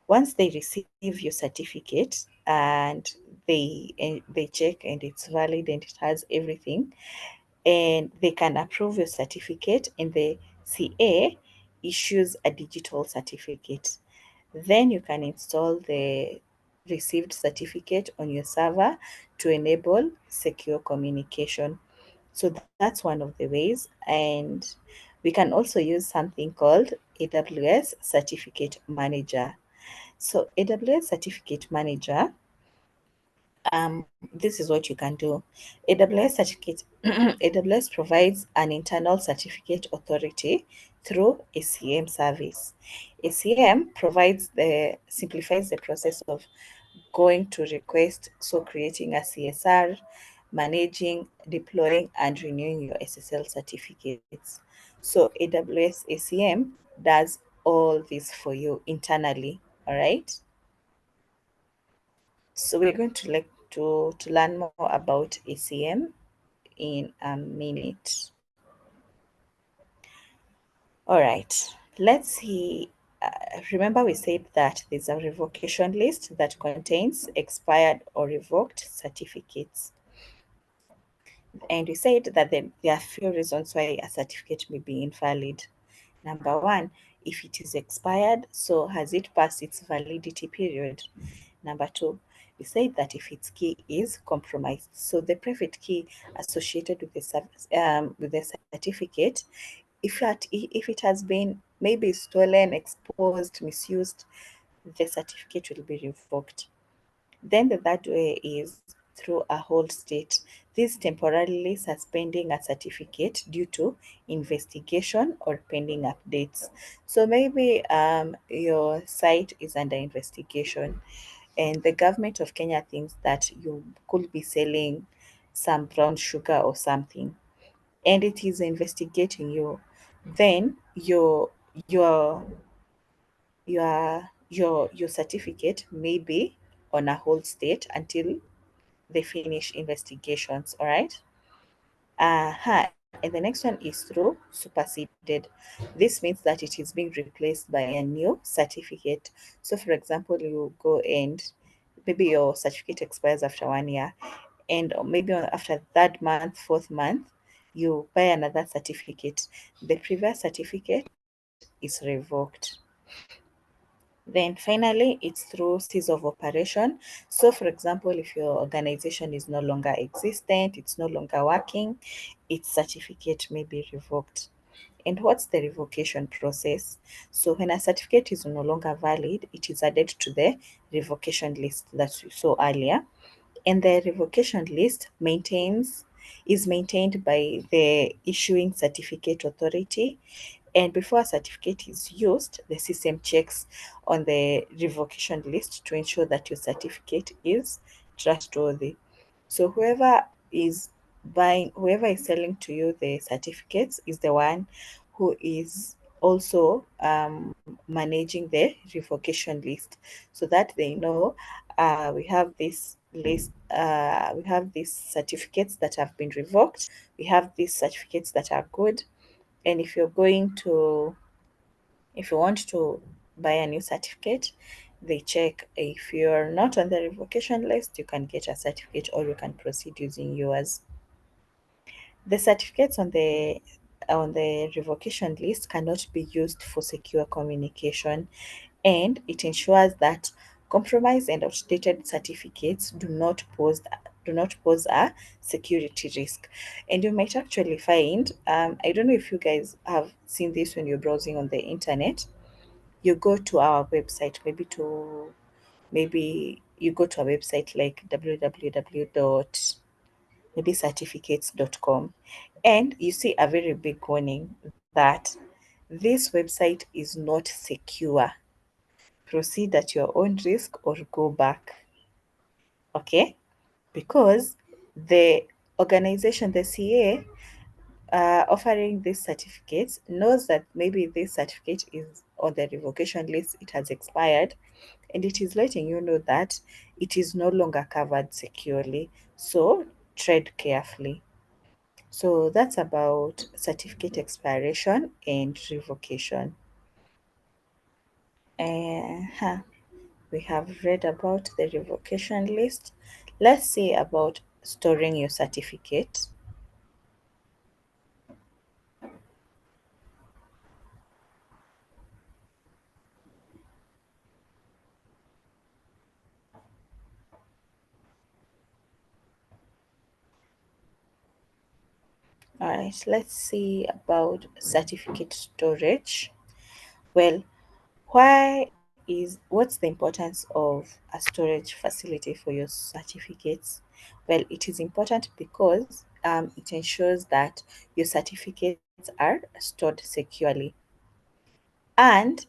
S1: Once they receive your certificate and they check and it's valid and it has everything, and they can approve your certificate, and the CA issues a digital certificate. Then you can install the received certificate on your server to enable secure communication. So that's one of the ways. And we can also use something called AWS Certificate Manager. So AWS Certificate Manager, this is what you can do. AWS certificate AWS provides an internal certificate authority through ACM service. ACM simplifies the process of going to request, so creating a CSR, managing, deploying, and renewing your SSL certificates. So AWS ACM does all this for you internally. All right. So we're going to learn more about ACM in a minute. All right, let's see. Remember we said that there's a revocation list that contains expired or revoked certificates. And we said that there are a few reasons why a certificate may be invalid. Number one, if it is expired, so has it passed its validity period? Number two, we said that if its key is compromised, so the private key associated with the certificate, if it has been maybe stolen, exposed, misused, the certificate will be revoked. Then the third way is through a hold state. This temporarily suspending a certificate due to investigation or pending updates. So maybe your site is under investigation and the government of Kenya thinks that you could be selling some brown sugar or something, and it is investigating you, then your certificate may be on a hold state until they finish investigations. All right. And the next one is through superseded. This means that it is being replaced by a new certificate. So for example, you go and maybe your certificate expires after 1 year, and maybe after third month, fourth month, you buy another certificate. The previous certificate is revoked. Then finally, it's through cease of operation. So for example, if your organization is no longer existent, it's no longer working, its certificate may be revoked. And what's the revocation process? So when a certificate is no longer valid, it is added to the revocation list that we saw earlier. And the revocation list is maintained by the issuing certificate authority. And before a certificate is used, the system checks on the revocation list to ensure that your certificate is trustworthy. So whoever is selling to you the certificates is the one who is also managing the revocation list, so that they know we have this list, we have these certificates that have been revoked, we have these certificates that are good. And if you want to buy a new certificate, they check if you're not on the revocation list, you can get a certificate or you can proceed using yours. The certificates on the revocation list cannot be used for secure communication, and it ensures that compromised and outdated certificates do not pose a security risk. And you might actually find, I don't know if you guys have seen this when you're browsing on the internet. You go to our website, maybe you go to a website like www.certificates.com, and you see a very big warning that this website is not secure. Proceed at your own risk or go back. Okay? Because the organization, the CA, offering these certificates knows that maybe this certificate is on the revocation list, it has expired, and it is letting you know that it is no longer covered securely. So tread carefully. So that's about certificate expiration and revocation. Uh, we have read about the revocation list. Let's see about storing your certificate. All right, let's see about certificate storage. Well, what's the importance of a storage facility for your certificates? Well, it is important because it ensures that your certificates are stored securely. And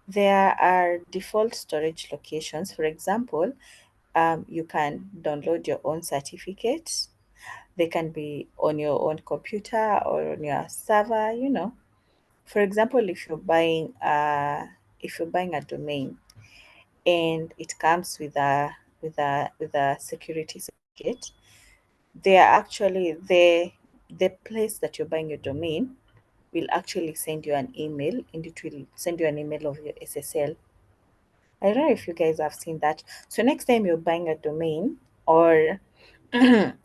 S1: there are default storage locations. For example, you can download your own certificate. They can be on your own computer or on your server. For example, if you're buying a domain and it comes with a security certificate, they are actually the place that you're buying your domain will actually send you an email, and it will send you an email of your SSL. I don't know if you guys have seen that. So next time you're buying a domain, or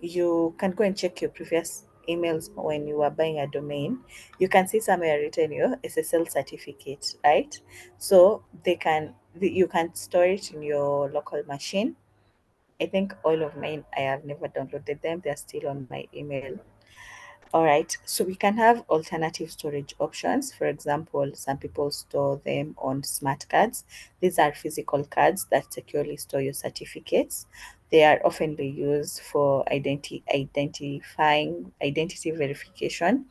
S1: you can go and check your previous emails when you were buying a domain, you can see somewhere written your SSL certificate, right? So you can store it in your local machine. I think all of mine, I have never downloaded them. They're still on my email. All right, so we can have alternative storage options. For example, some people store them on smart cards. These are physical cards that securely store your certificates. They are oftenly used for identity verification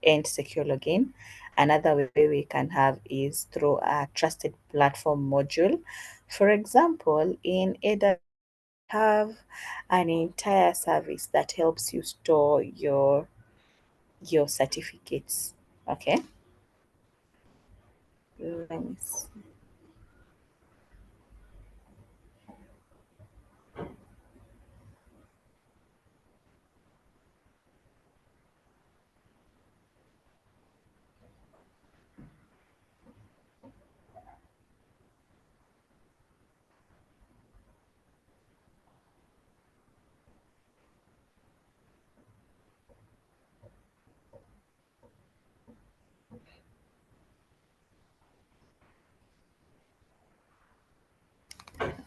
S1: and secure login. Another way we can have is through a trusted platform module. For example, in AWS, have an entire service that helps you store your certificates. Okay, let me see.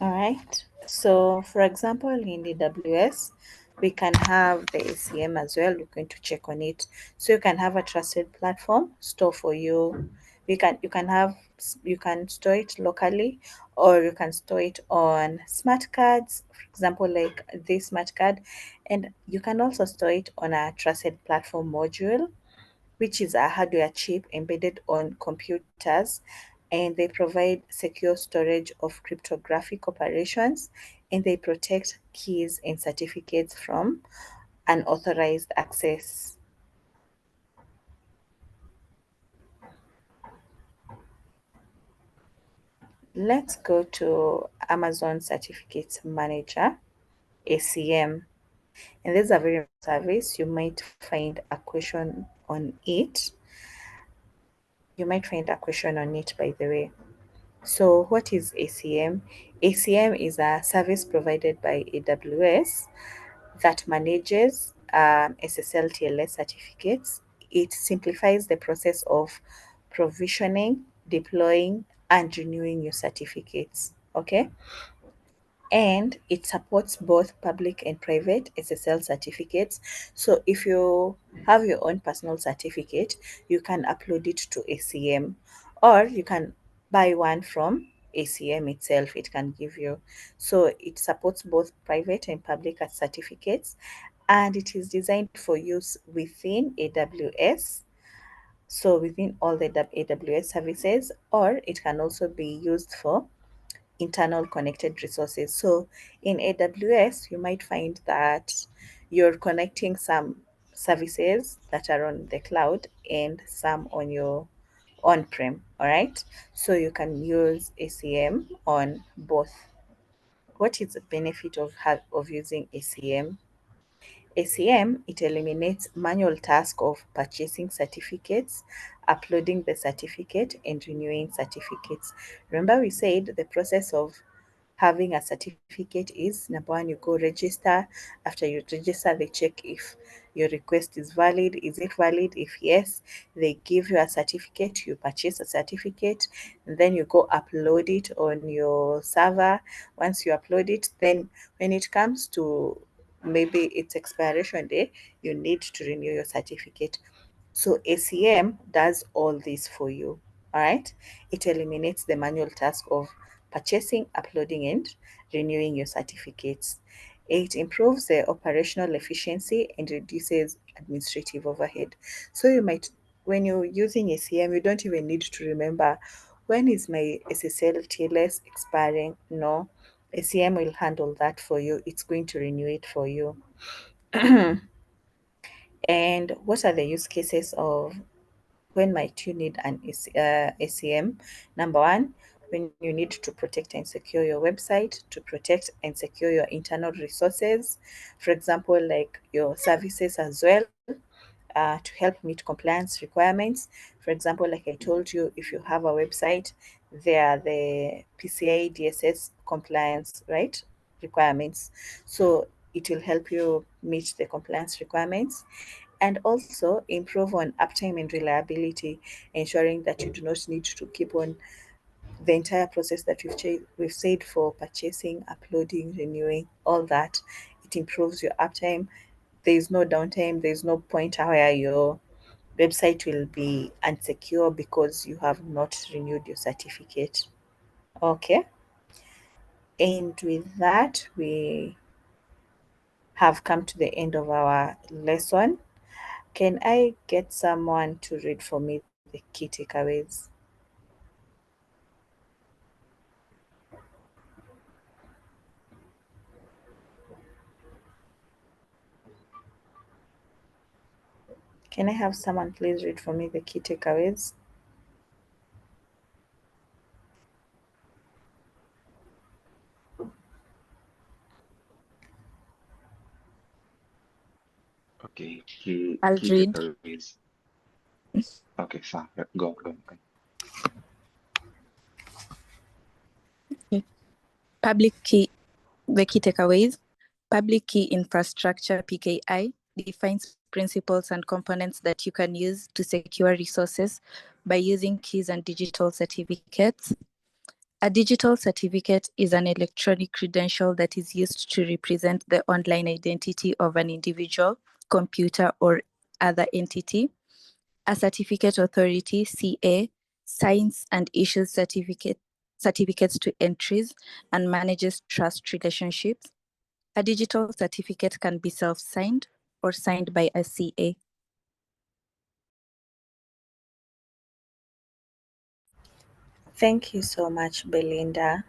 S1: All right, so for example, in AWS, we can have the ACM as well. We're going to check on it. So you can have a trusted platform store for you. you can store it locally, or you can store it on smart cards, for example, like this smart card, and you can also store it on a trusted platform module, which is a hardware chip embedded on computers, and they provide secure storage of cryptographic operations, and they protect keys and certificates from unauthorized access. Let's go to Amazon Certificate Manager, ACM. And this is a very important service. You might find a question on it. By the way. So what is ACM? ACM is a service provided by AWS that manages SSL TLS certificates. It simplifies the process of provisioning, deploying, and renewing your certificates. Okay. And it supports both public and private SSL certificates. So if you have your own personal certificate, you can upload it to ACM, or you can buy one from ACM itself. It can give you. So it supports both private and public certificates, and it is designed for use within AWS. So within all the AWS services, or it can also be used for internal connected resources. So in AWS, you might find that you're connecting some services that are on the cloud and some on your on-prem, all right? So you can use ACM on both. What is the benefit of using ACM? ACM, it eliminates manual task of purchasing certificates, uploading the certificate, and renewing certificates. Remember, we said the process of having a certificate is: number one, you go register. After you register, they check if your request is valid. Is it valid? If yes, they give you a certificate. You purchase a certificate, and then you go upload it on your server. Once you upload it, then when it comes to maybe its expiration day, you need to renew your certificate. So ACM does all this for you. All right. It eliminates the manual task of purchasing, uploading, and renewing your certificates. It improves the operational efficiency and reduces administrative overhead. So you might, when you're using ACM, you don't even need to remember, when is my SSL TLS expiring? No, ACM will handle that for you. It's going to renew it for you. And what are the use cases of when might you need an ACM? Number one, when you need to protect and secure your website, to protect and secure your internal resources, for example, like your services as well, to help meet compliance requirements. For example, like I told you, if you have a website, there are the PCI DSS compliance, right, requirements. So it will help you meet the compliance requirements, and also improve on uptime and reliability, ensuring that you do not need to keep on the entire process that we've said for purchasing, uploading, renewing, all that. It improves your uptime. There is no downtime. There is no point where your website will be unsecure because you have not renewed your certificate. Okay. And with that, we have come to the end of our lesson. Can I get someone to read for me the key takeaways? Can I have someone please read for me the key takeaways?
S4: Okay,
S5: I'll
S4: key
S5: read.
S4: takeaways. Okay, so go.
S5: Public key, the key takeaways. Public key infrastructure, PKI, defines principles and components that you can use to secure resources by using keys and digital certificates. A digital certificate is an electronic credential that is used to represent the online identity of an individual, computer, or other entity. A certificate authority, CA, signs and issues certificates to entries, and manages trust relationships. A digital certificate can be self-signed or signed by a CA.
S1: Thank you so much, Belinda.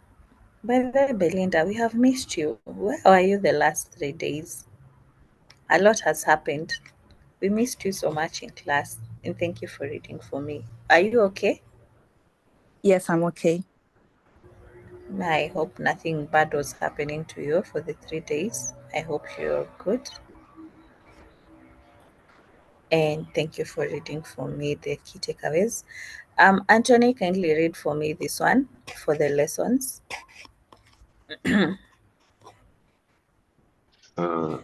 S1: By the way, Belinda, we have missed you. Where are you the last 3 days? A lot has happened. We missed you so much in class, and thank you for reading for me. Are you okay?
S5: Yes, I'm okay.
S1: I hope nothing bad was happening to you for the 3 days. I hope you're good. And thank you for reading for me the key takeaways. Anthony, kindly read for me this one for the lessons.
S4: So,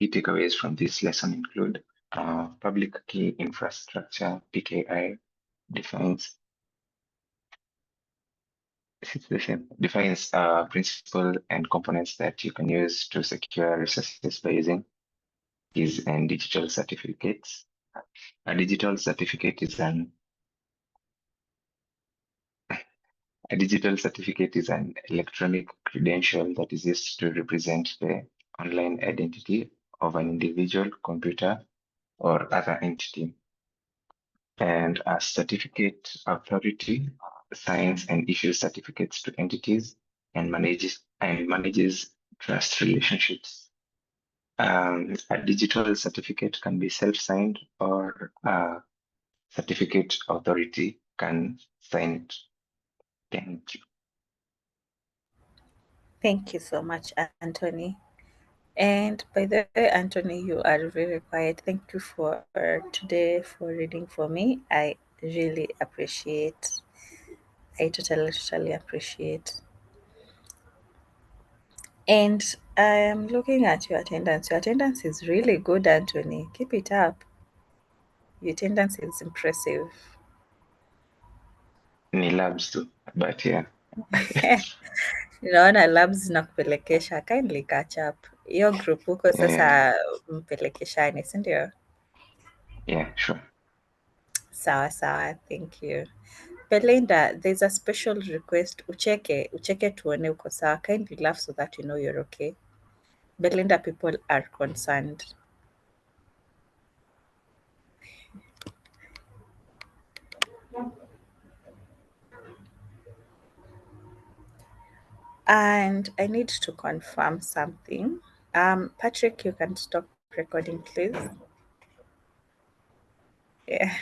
S4: key takeaways from this lesson include public key infrastructure, PKI, defines principle and components that you can use to secure resources by using keys and digital certificates. A digital certificate is an electronic credential that is used to represent the online identity of an individual, computer, or other entity. And a certificate authority signs and issues certificates to entities and manages trust relationships. A digital certificate can be self-signed, or a certificate authority can sign it. Thank you.
S1: Thank you so much, Anthony. And by the way, Anthony, you are very quiet. Thank you for today for reading for me. I really appreciate. I totally appreciate. And I am looking at your attendance. Your attendance is really good, Anthony. Keep it up. Your attendance is impressive.
S4: Ni labs too, but yeah.
S1: Naona labs zinakupelekesha. Kindly catch up. Hiyo group huko sasa mpelekeshane, si ndio?
S4: Yeah, sure.
S1: Sawa sawa, thank you. Belinda, there's a special request. Ucheke tuone uko sawa. Kindly laugh so that you know you're okay. Belinda, people are concerned. And I need to confirm something. Patrick, you can stop recording, please. Yeah.